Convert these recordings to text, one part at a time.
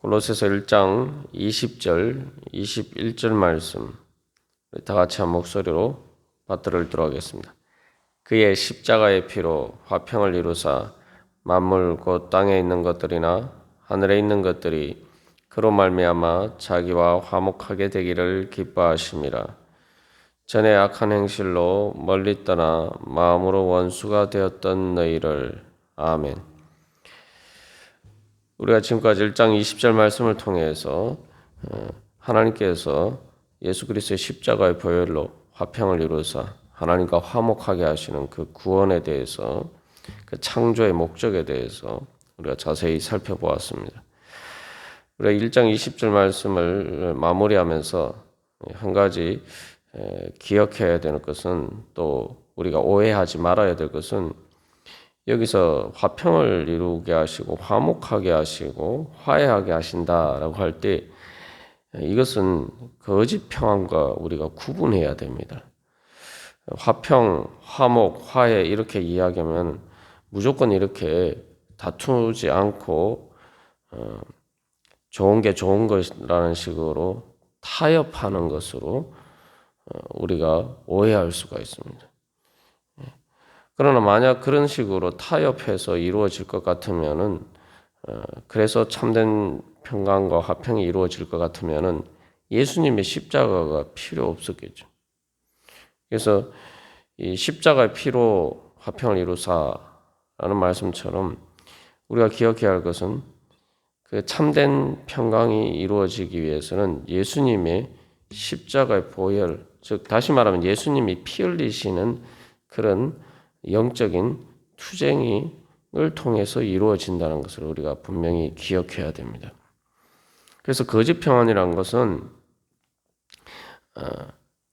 골로새서 1장 20절, 21절 말씀 다 같이 한 목소리로 받들어 읽도록 하겠습니다. 그의 십자가의 피로 화평을 이루사 만물 곧 땅에 있는 것들이나 하늘에 있는 것들이 그로 말미암아 자기와 화목하게 되기를 기뻐하심이라. 전에 악한 행실로 멀리 떠나 마음으로 원수가 되었던 너희를. 아멘. 우리가 지금까지 1장 20절 말씀을 통해서 하나님께서 예수 그리스도의 십자가의 보혈로 화평을 이루사 하나님과 화목하게 하시는 그 구원에 대해서, 그 창조의 목적에 대해서 우리가 자세히 살펴보았습니다. 우리가 1장 20절 말씀을 마무리하면서 한 가지 기억해야 되는 것은, 또 우리가 오해하지 말아야 될 것은, 여기서 화평을 이루게 하시고 화목하게 하시고 화해하게 하신다라고 할 때 이것은 거짓 평안과 우리가 구분해야 됩니다. 화평, 화목, 화해 이렇게 이야기하면 무조건 이렇게 다투지 않고 좋은 게 좋은 것이라는 식으로 타협하는 것으로 우리가 오해할 수가 있습니다. 그러나 만약 그런 식으로 타협해서 이루어질 것 같으면은, 그래서 참된 평강과 화평이 이루어질 것 같으면은 예수님의 십자가가 필요 없었겠죠. 그래서 이 십자가의 피로 화평을 이루사라는 말씀처럼 우리가 기억해야 할 것은, 그 참된 평강이 이루어지기 위해서는 예수님의 십자가의 보혈, 즉 다시 말하면 예수님이 피 흘리시는 그런 영적인 투쟁을 통해서 이루어진다는 것을 우리가 분명히 기억해야 됩니다. 그래서 거짓 평안이라는 것은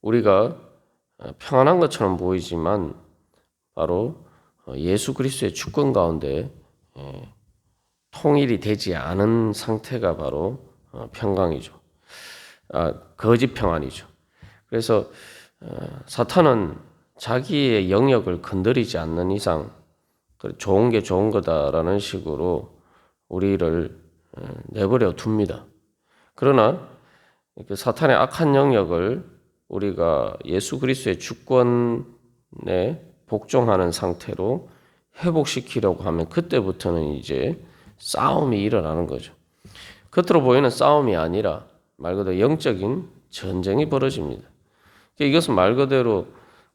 우리가 평안한 것처럼 보이지만 바로 예수 그리스도의 주권 가운데 통일이 되지 않은 상태가 바로 평강이죠. 거짓 평안이죠. 그래서 사탄은 자기의 영역을 건드리지 않는 이상 좋은 게 좋은 거다라는 식으로 우리를 내버려 둡니다. 그러나 그 사탄의 악한 영역을 우리가 예수 그리스도의 주권에 복종하는 상태로 회복시키려고 하면 그때부터는 이제 싸움이 일어나는 거죠. 겉으로 보이는 싸움이 아니라 말 그대로 영적인 전쟁이 벌어집니다. 이것은 말 그대로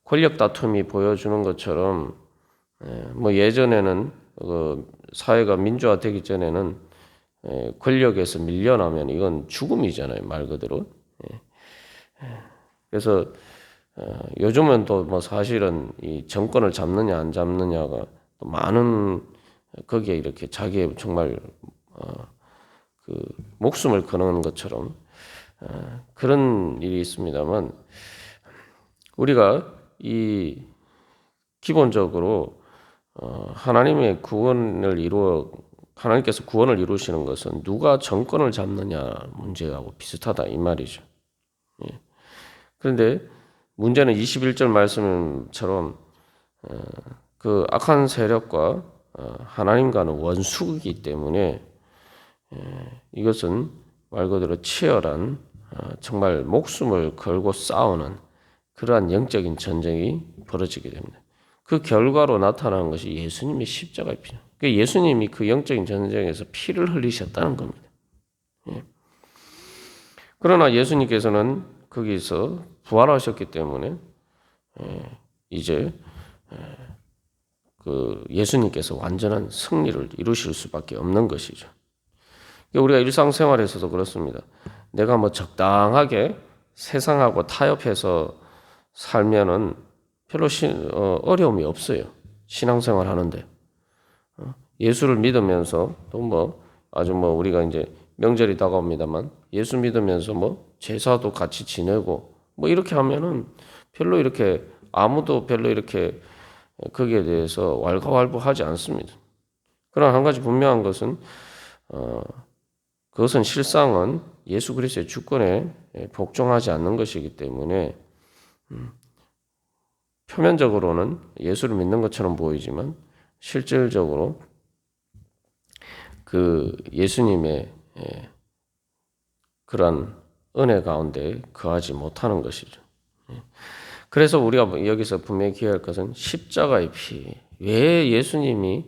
권력 다툼이 보여주는 것처럼, 뭐 예전에는 사회가 민주화되기 전에는 권력에서 밀려나면 이건 죽음이잖아요, 말 그대로. 그래서 요즘은 또 뭐 사실은 이 정권을 잡느냐 안 잡느냐가 또 많은, 거기에 이렇게 자기의 정말 그 목숨을 거는 것처럼 그런 일이 있습니다만, 우리가 이 기본적으로 하나님의 구원을 하나님께서 구원을 이루시는 것은 누가 정권을 잡느냐 문제하고 비슷하다 이 말이죠. 그런데 문제는 21절 말씀처럼 그 악한 세력과 하나님과는 원수이기 때문에 이것은 말 그대로 치열한, 정말 목숨을 걸고 싸우는 그러한 영적인 전쟁이 벌어지게 됩니다. 그 결과로 나타나는 것이 예수님의 십자가의 피. 예수님이 그 영적인 전쟁에서 피를 흘리셨다는 겁니다. 그러나 예수님께서는 거기서 부활하셨기 때문에 이제 그 예수님께서 완전한 승리를 이루실 수밖에 없는 것이죠. 우리가 일상생활에서도 그렇습니다. 내가 뭐 적당하게 세상하고 타협해서 살면은 별로 어려움이 없어요. 신앙생활 하는데. 예수를 믿으면서 또 뭐 아주 뭐 우리가 이제 명절이 다가옵니다만 예수 믿으면서 뭐 제사도 같이 지내고 뭐 이렇게 하면은 별로 이렇게 아무도 별로 이렇게 거기에 대해서 왈가왈부하지 않습니다. 그러나 한 가지 분명한 것은 그것은 실상은 예수 그리스도의 주권에 복종하지 않는 것이기 때문에 표면적으로는 예수를 믿는 것처럼 보이지만 실질적으로 그 예수님의 그러한 은혜 가운데 거하지 못하는 것이죠. 그래서 우리가 여기서 분명히 기억할 것은 십자가의 피. 왜 예수님이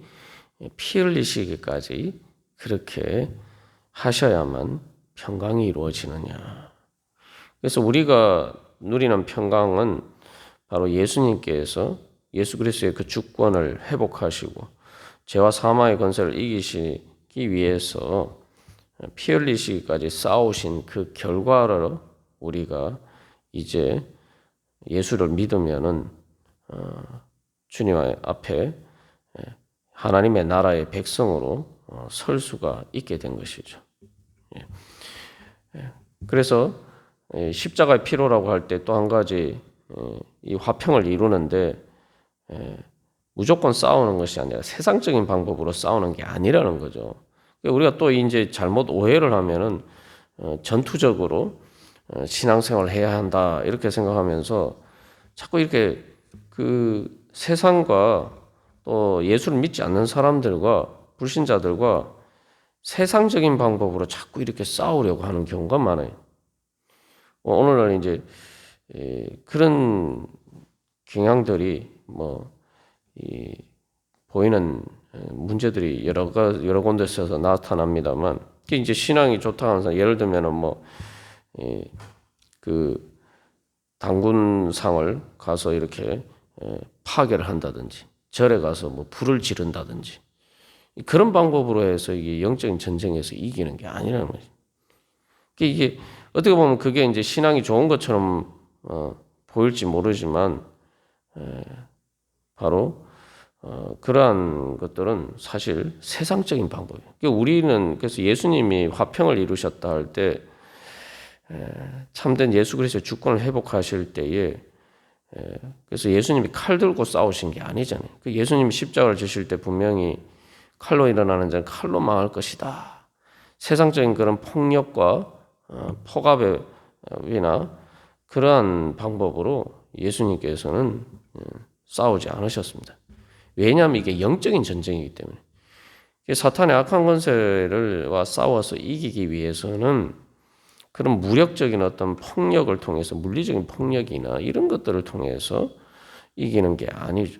피 흘리시기까지 그렇게 하셔야만 평강이 이루어지느냐. 그래서 우리가 누리는 평강은 바로 예수님께서 예수 그리스도의 그 주권을 회복하시고 죄와 사망의 권세를 이기시기 위해서 피 흘리시기까지 싸우신 그 결과로 우리가 이제 예수를 믿으면은 주님 앞에 하나님의 나라의 백성으로 설 수가 있게 된 것이죠. 그래서 십자가의 피로라고 할 때 또 한 가지 이 화평을 이루는데 무조건 싸우는 것이 아니라 세상적인 방법으로 싸우는 게 아니라는 거죠. 우리가 또 이제 잘못 오해를 하면은 전투적으로 신앙생활을 해야 한다 이렇게 생각하면서 자꾸 이렇게 그 세상과 또 예수를 믿지 않는 사람들과 불신자들과 세상적인 방법으로 자꾸 이렇게 싸우려고 하는 경우가 많아요. 오늘날 이제 그런 경향들이 보이는 문제들이 여러 군데서 나타납니다만, 이제 신앙이 좋다 하는 사람, 예를 들면은 그 당군상을 가서 이렇게 파괴를 한다든지, 절에 가서 불을 지른다든지, 그런 방법으로 해서 이게 영적인 전쟁에서 이기는 게 아니라는 거죠. 이게 어떻게 보면 그게 이제 신앙이 좋은 것처럼 보일지 모르지만 바로 그러한 것들은 사실 세상적인 방법이에요. 우리는 그래서 예수님이 화평을 이루셨다 할 때 참된 예수 그리스도의 주권을 회복하실 때에 그래서 예수님이 칼 들고 싸우신 게 아니잖아요. 예수님이 십자가를 지실 때 분명히 칼로 일어나는 자는 칼로 망할 것이다. 세상적인 그런 폭력과 포갑이나 그러한 방법으로 예수님께서는 싸우지 않으셨습니다. 왜냐하면 이게 영적인 전쟁이기 때문에. 사탄의 악한 권세와 싸워서 이기기 위해서는 그런 무력적인 어떤 폭력을 통해서, 물리적인 폭력이나 이런 것들을 통해서 이기는 게 아니죠.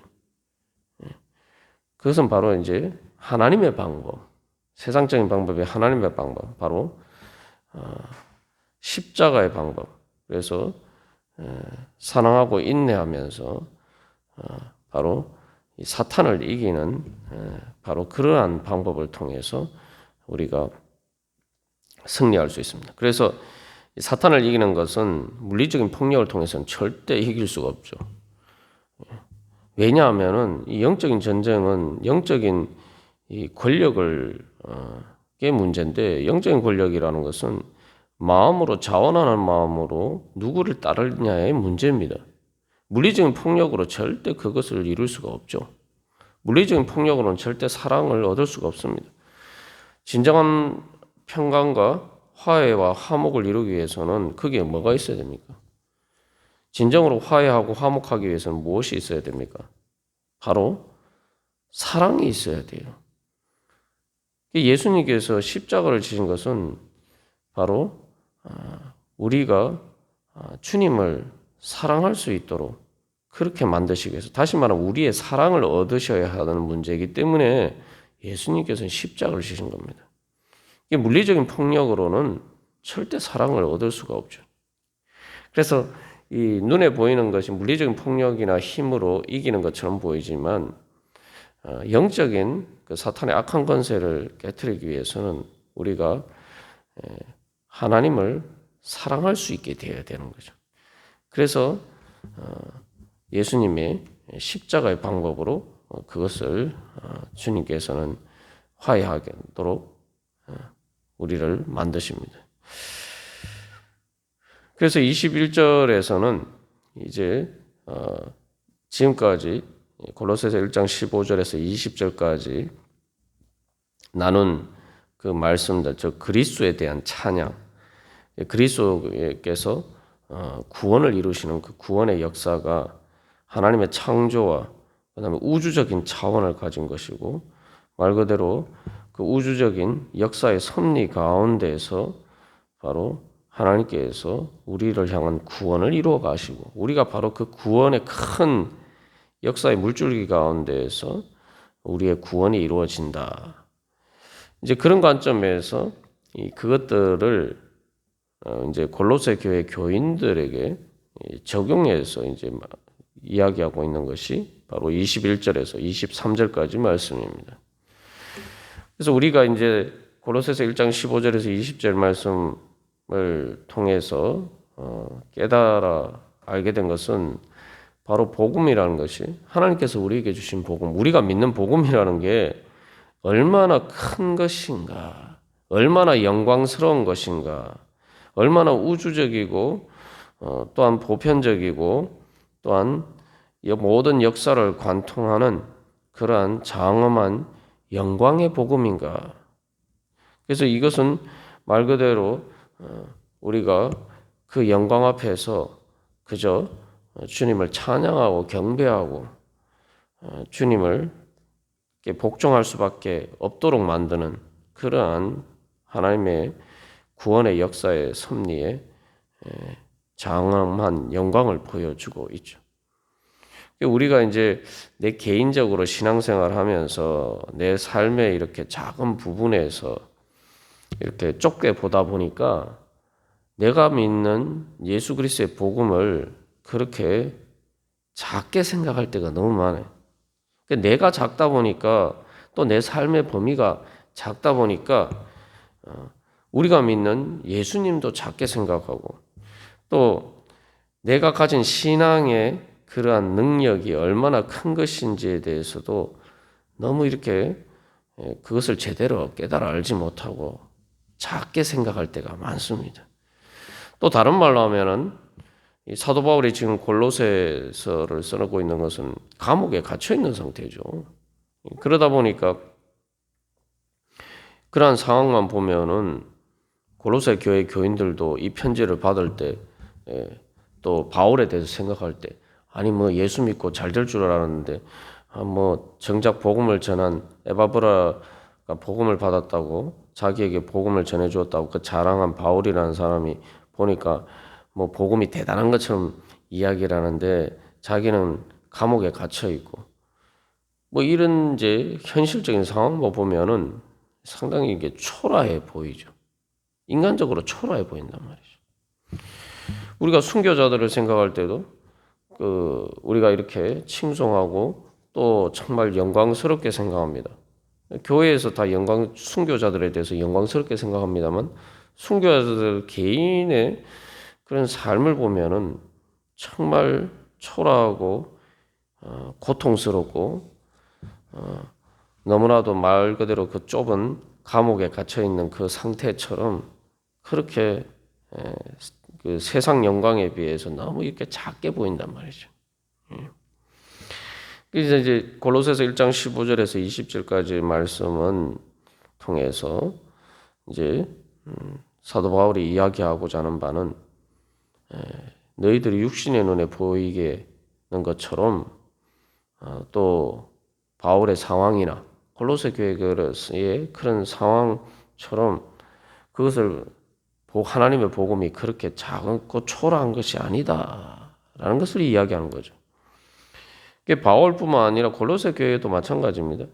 그것은 바로 이제 하나님의 방법, 세상적인 방법이 하나님의 방법, 바로 십자가의 방법. 그래서 사랑하고 인내하면서 바로 사탄을 이기는 바로 그러한 방법을 통해서 우리가 승리할 수 있습니다. 그래서 사탄을 이기는 것은 물리적인 폭력을 통해서는 절대 이길 수가 없죠. 왜냐하면은 이 영적인 전쟁은 영적인 이 권력을 게 문제인데, 영적인 권력이라는 것은 마음으로 자원하는 마음으로 누구를 따르냐의 문제입니다. 물리적인 폭력으로 절대 그것을 이룰 수가 없죠. 물리적인 폭력으로는 절대 사랑을 얻을 수가 없습니다. 진정한 평강과 화해와 화목을 이루기 위해서는 거기에 뭐가 있어야 됩니까? 진정으로 화해하고 화목하기 위해서는 무엇이 있어야 됩니까? 바로 사랑이 있어야 돼요. 예수님께서 십자가를 지신 것은 바로 우리가 주님을 사랑할 수 있도록 그렇게 만드시기 위해서, 다시 말하면 우리의 사랑을 얻으셔야 하는 문제이기 때문에 예수님께서는 십자가를 지신 겁니다. 이게 물리적인 폭력으로는 절대 사랑을 얻을 수가 없죠. 그래서 이 눈에 보이는 것이 물리적인 폭력이나 힘으로 이기는 것처럼 보이지만 영적인 그 사탄의 악한 권세를 깨트리기 위해서는 우리가 하나님을 사랑할 수 있게 되어야 되는 거죠. 그래서 예수님의 십자가의 방법으로 그것을 주님께서는 화해하도록 우리를 만드십니다. 그래서 21절에서는 이제 지금까지 골로새서 1장 15절에서 20절까지 나눈 그 말씀들, 저 그리스도에 대한 찬양, 그리스도께서 구원을 이루시는 그 구원의 역사가 하나님의 창조와 그다음에 우주적인 차원을 가진 것이고, 말 그대로 그 우주적인 역사의 섭리 가운데에서 바로 하나님께서 우리를 향한 구원을 이루어 가시고 우리가 바로 그 구원의 큰 역사의 물줄기 가운데에서 우리의 구원이 이루어진다. 이제 그런 관점에서 그것들을 이제 골로새 교회 교인들에게 적용해서 이제 이야기하고 있는 것이 바로 21절에서 23절까지 말씀입니다. 그래서 우리가 이제 골로새서 1장 15절에서 20절 말씀을 통해서 깨달아 알게 된 것은 바로 복음이라는 것이 하나님께서 우리에게 주신 복음, 우리가 믿는 복음이라는 게 얼마나 큰 것인가, 얼마나 영광스러운 것인가, 얼마나 우주적이고 또한 보편적이고 또한 모든 역사를 관통하는 그러한 장엄한 영광의 복음인가. 그래서 이것은 말 그대로 우리가 그 영광 앞에서 그저 주님을 찬양하고 경배하고 주님을 복종할 수밖에 없도록 만드는 그러한 하나님의 구원의 역사의 섭리에 장엄한 영광을 보여주고 있죠. 우리가 이제 내 개인적으로 신앙생활 하면서 내 삶의 이렇게 작은 부분에서 이렇게 좁게 보다 보니까 내가 믿는 예수 그리스도의 복음을 그렇게 작게 생각할 때가 너무 많아요. 내가 작다 보니까 또 내 삶의 범위가 작다 보니까 우리가 믿는 예수님도 작게 생각하고 또 내가 가진 신앙의 그러한 능력이 얼마나 큰 것인지에 대해서도 너무 이렇게 그것을 제대로 깨달아 알지 못하고 작게 생각할 때가 많습니다. 또 다른 말로 하면은 이 사도 바울이 지금 골로새서를 써놓고 있는 것은 감옥에 갇혀 있는 상태죠. 그러다 보니까 그러한 상황만 보면은 골로새 교회 교인들도 이 편지를 받을 때 또 바울에 대해서 생각할 때 아니 뭐 예수 믿고 잘 될 줄 알았는데 뭐 정작 복음을 전한 에바브라가 복음을 받았다고 자기에게 복음을 전해 주었다고 그 자랑한 바울이라는 사람이 보니까 뭐 복음이 대단한 것처럼 이야기를 하는데 자기는 감옥에 갇혀 있고 뭐 이런 이제 현실적인 상황만 보면은 상당히 이게 초라해 보이죠. 인간적으로 초라해 보인단 말이죠. 우리가 순교자들을 생각할 때도 우리가 이렇게 칭송하고 또 정말 영광스럽게 생각합니다. 교회에서 다 순교자들에 대해서 영광스럽게 생각합니다만 순교자들 개인의 그런 삶을 보면은 정말 초라하고 고통스럽고 너무나도 말 그대로 그 좁은 감옥에 갇혀 있는 그 상태처럼 그렇게 그 세상 영광에 비해서 너무 이렇게 작게 보인단 말이죠. 그래서 이제 골로새서 1장 15절에서 20절까지 말씀은 통해서 이제 사도 바울이 이야기하고자 하는 바는 너희들이 육신의 눈에 보이게 는 것처럼 또 바울의 상황이나 골로새 교회의 그런 상황처럼 그것을 하나님의 복음이 그렇게 작고 초라한 것이 아니다라는 것을 이야기하는 거죠. 바울뿐만 아니라 골로새 교회도 마찬가지입니다.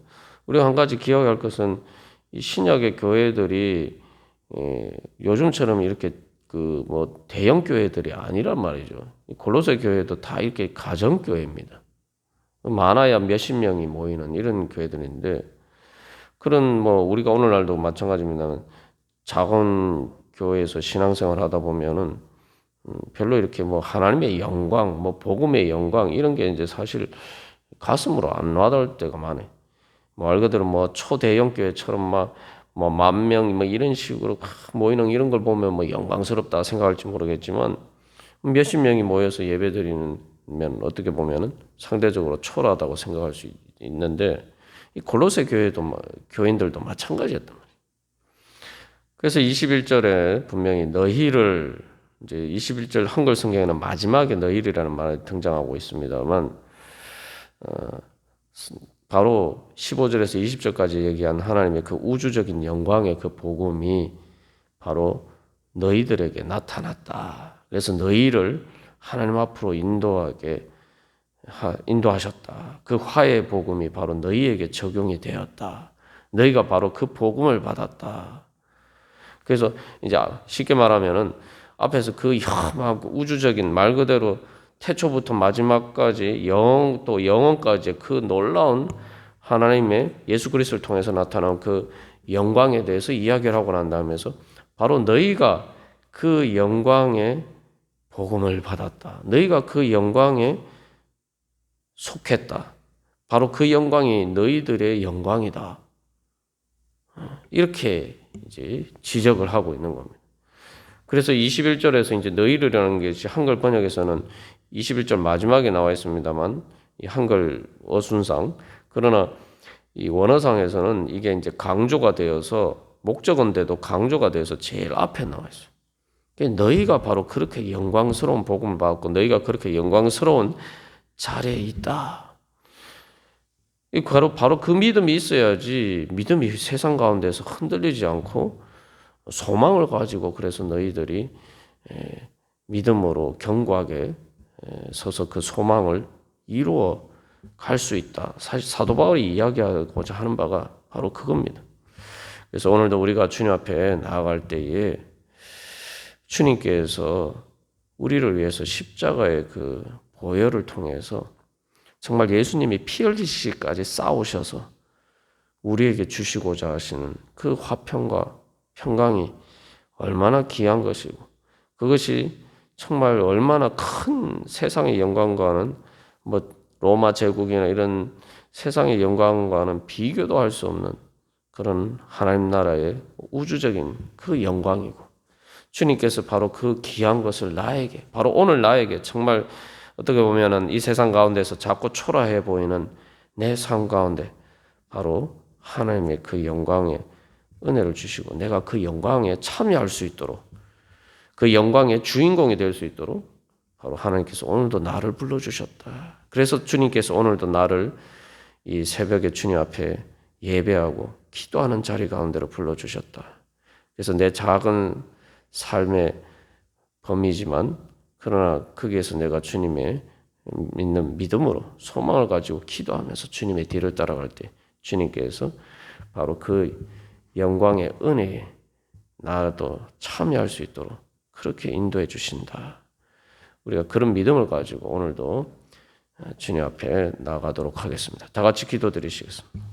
우리가 한 가지 기억할 것은 이 신약의 교회들이 요즘처럼 이렇게 그 뭐 대형 교회들이 아니란 말이죠. 골로새 교회도 다 이렇게 가정 교회입니다. 많아야 몇십 명이 모이는 이런 교회들인데 그런 뭐 우리가 오늘날도 마찬가지입니다만 작은 교회에서 신앙생활 하다 보면은 별로 이렇게 뭐 하나님의 영광, 뭐 복음의 영광 이런 게 이제 사실 가슴으로 안 와닿을 때가 많아요. 뭐 말 그대로 뭐 초대형 교회처럼 막 뭐 만 명 뭐 이런 식으로 모이는 이런 걸 보면 뭐 영광스럽다 생각할지 모르겠지만 몇십 명이 모여서 예배드리면 어떻게 보면은 상대적으로 초라하다고 생각할 수 있는데 이 골로새 교인들도 마찬가지였단 말이에요. 그래서 21절에 분명히 너희를 이제 21절 한글 성경에는 마지막에 너희라는 말이 등장하고 있습니다만 바로 15절에서 20절까지 얘기한 하나님의 그 우주적인 영광의 그 복음이 바로 너희들에게 나타났다. 그래서 너희를 하나님 앞으로 인도하셨다. 그 화해의 복음이 바로 너희에게 적용이 되었다. 너희가 바로 그 복음을 받았다. 그래서 이제 쉽게 말하면은 앞에서 그 우주적인 말 그대로 태초부터 마지막까지 또 영원까지 그 놀라운 하나님의 예수 그리스도를 통해서 나타난 그 영광에 대해서 이야기를 하고 난 다음에서 바로 너희가 그 영광의 복음을 받았다. 너희가 그 영광에 속했다. 바로 그 영광이 너희들의 영광이다. 이렇게 이제 지적을 하고 있는 겁니다. 그래서 21절에서 이제 너희들이라는 것이 한글 번역에서는 21절 마지막에 나와 있습니다만 이 한글 어순상 그러나 이 원어상에서는 이게 이제 강조가 되어서 목적어인데도 강조가 돼서 제일 앞에 나와 있어요. 그러니까 너희가 바로 그렇게 영광스러운 복음을 받고 너희가 그렇게 영광스러운 자리에 있다. 바로 그 믿음이 있어야지 믿음이 세상 가운데서 흔들리지 않고 소망을 가지고 그래서 너희들이 믿음으로 견고하게 서서 그 소망을 이루어 갈 수 있다. 사실 사도 바울이 이야기하고자 하는 바가 바로 그겁니다. 그래서 오늘도 우리가 주님 앞에 나아갈 때에 주님께서 우리를 위해서 십자가의 그 보혈을 통해서 정말 예수님이 피 흘리시기까지 싸우셔서 우리에게 주시고자 하시는 그 화평과 평강이 얼마나 귀한 것이고 그것이 정말 얼마나 큰 세상의 영광과는 로마 제국이나 이런 세상의 영광과는 비교도 할 수 없는 그런 하나님 나라의 우주적인 그 영광이고 주님께서 바로 그 귀한 것을 바로 오늘 나에게 정말 어떻게 보면은 이 세상 가운데서 자꾸 초라해 보이는 내 삶 가운데 바로 하나님의 그 영광의 은혜를 주시고 내가 그 영광에 참여할 수 있도록 그 영광의 주인공이 될 수 있도록 바로 하나님께서 오늘도 나를 불러주셨다. 그래서 주님께서 오늘도 나를 이 새벽에 주님 앞에 예배하고 기도하는 자리 가운데로 불러주셨다. 그래서 내 작은 삶의 범위지만 그러나 거기에서 내가 주님의 믿는 믿음으로 소망을 가지고 기도하면서 주님의 뒤를 따라갈 때 주님께서 바로 그 영광의 은혜에 나도 참여할 수 있도록 그렇게 인도해 주신다. 우리가 그런 믿음을 가지고 오늘도 주님 앞에 나가도록 하겠습니다. 다 같이 기도드리시겠습니다.